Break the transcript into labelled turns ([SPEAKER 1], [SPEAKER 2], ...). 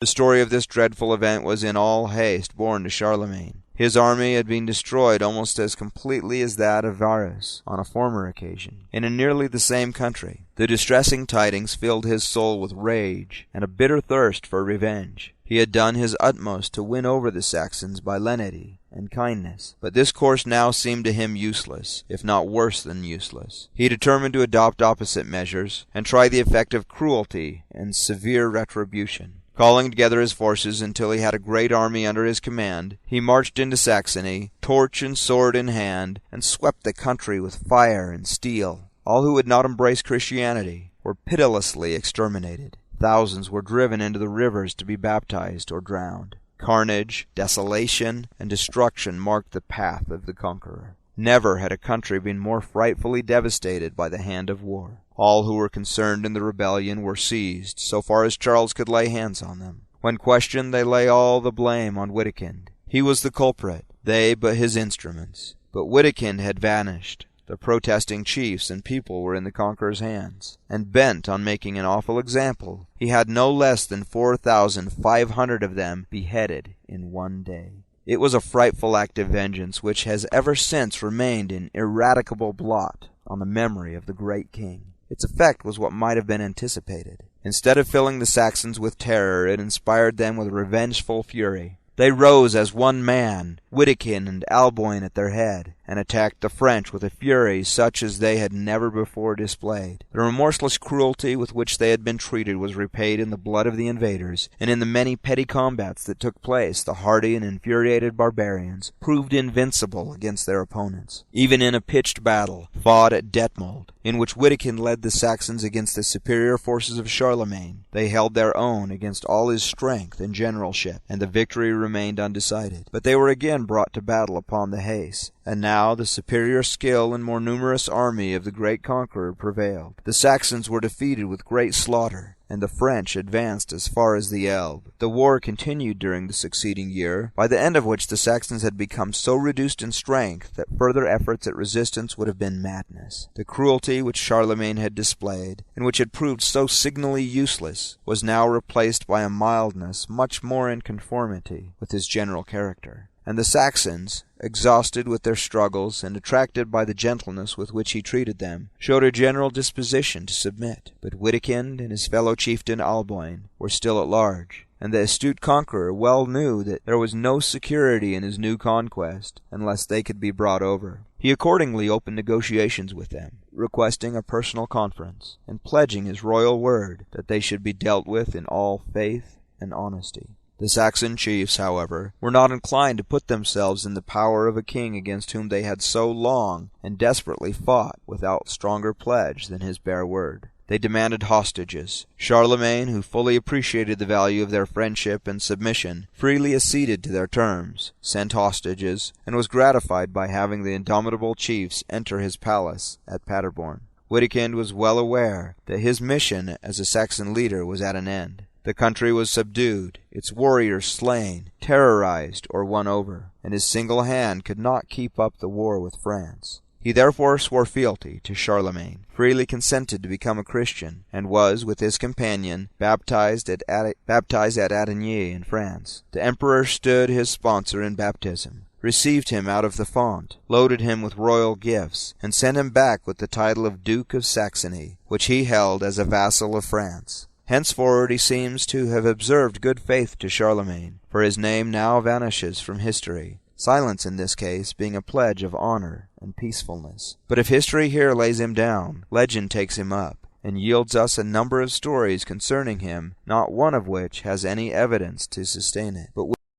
[SPEAKER 1] The story of this dreadful event was in all haste borne to Charlemagne. His army had been destroyed almost as completely as that of Varus on a former occasion, and in nearly the same country. The distressing tidings filled his soul with rage and a bitter thirst for revenge. He had done his utmost to win over the Saxons by lenity and kindness, but this course now seemed to him useless, if not worse than useless. He determined to adopt opposite measures, and try the effect of cruelty and severe retribution. Calling together his forces until he had a great army under his command, he marched into Saxony, torch and sword in hand, and swept the country with fire and steel. All who would not embrace Christianity were pitilessly exterminated. Thousands were driven into the rivers to be baptized or drowned. Carnage, desolation, and destruction marked the path of the conqueror. Never had a country been more frightfully devastated by the hand of war. All who were concerned in the rebellion were seized, so far as Charles could lay hands on them. When questioned, they lay all the blame on Witekind. He was the culprit, they but his instruments. But Witekind had vanished. The protesting chiefs and people were in the conqueror's hands, and bent on making an awful example, he had no less than 4,500 of them beheaded in one day. It was a frightful act of vengeance which has ever since remained an ineradicable blot on the memory of the great king. Its effect was what might have been anticipated. Instead of filling the Saxons with terror, it inspired them with revengeful fury. They rose as one man, Witekind and Alboin at their head, and attacked the French with a fury such as they had never before displayed. The remorseless cruelty with which they had been treated was repaid in the blood of the invaders, and in the many petty combats that took place the hardy and infuriated barbarians proved invincible against their opponents. Even in a pitched battle, fought at Detmold, in which Witekind led the Saxons against the superior forces of Charlemagne, they held their own against all his strength and generalship, and the victory remained undecided. But they were again brought to battle upon the Heiss, and now the superior skill and more numerous army of the great conqueror prevailed. The Saxons were defeated with great slaughter, and the French advanced as far as the Elbe. The war continued during the succeeding year, by the end of which the Saxons had become so reduced in strength that further efforts at resistance would have been madness. The cruelty which Charlemagne had displayed, and which had proved so signally useless, was now replaced by a mildness much more in conformity with his general character. And the Saxons, exhausted with their struggles and attracted by the gentleness with which he treated them, showed a general disposition to submit. But Witekind and his fellow chieftain Alboin were still at large, and the astute conqueror well knew that there was no security in his new conquest unless they could be brought over. He accordingly opened negotiations with them, requesting a personal conference, and pledging his royal word that they should be dealt with in all faith and honesty. The Saxon chiefs, however, were not inclined to put themselves in the power of a king against whom they had so long and desperately fought without stronger pledge than his bare word. They demanded hostages. Charlemagne, who fully appreciated the value of their friendship and submission, freely acceded to their terms, sent hostages, and was gratified by having the indomitable chiefs enter his palace at Paderborn. Witekind was well aware that his mission as a Saxon leader was at an end. The country was subdued, its warriors slain, terrorized, or won over, and his single hand could not keep up the war with France. He therefore swore fealty to Charlemagne, freely consented to become a Christian, and was, with his companion, baptized at Attigny in France. The emperor stood his sponsor in baptism, received him out of the font, loaded him with royal gifts, and sent him back with the title of Duke of Saxony, which he held as a vassal of France. Henceforward he seems to have observed good faith to Charlemagne, for his name now vanishes from history, silence in this case being a pledge of honor and peacefulness. But if history here lays him down, legend takes him up, and yields us a number of stories concerning him, not one of which has any evidence to sustain it. But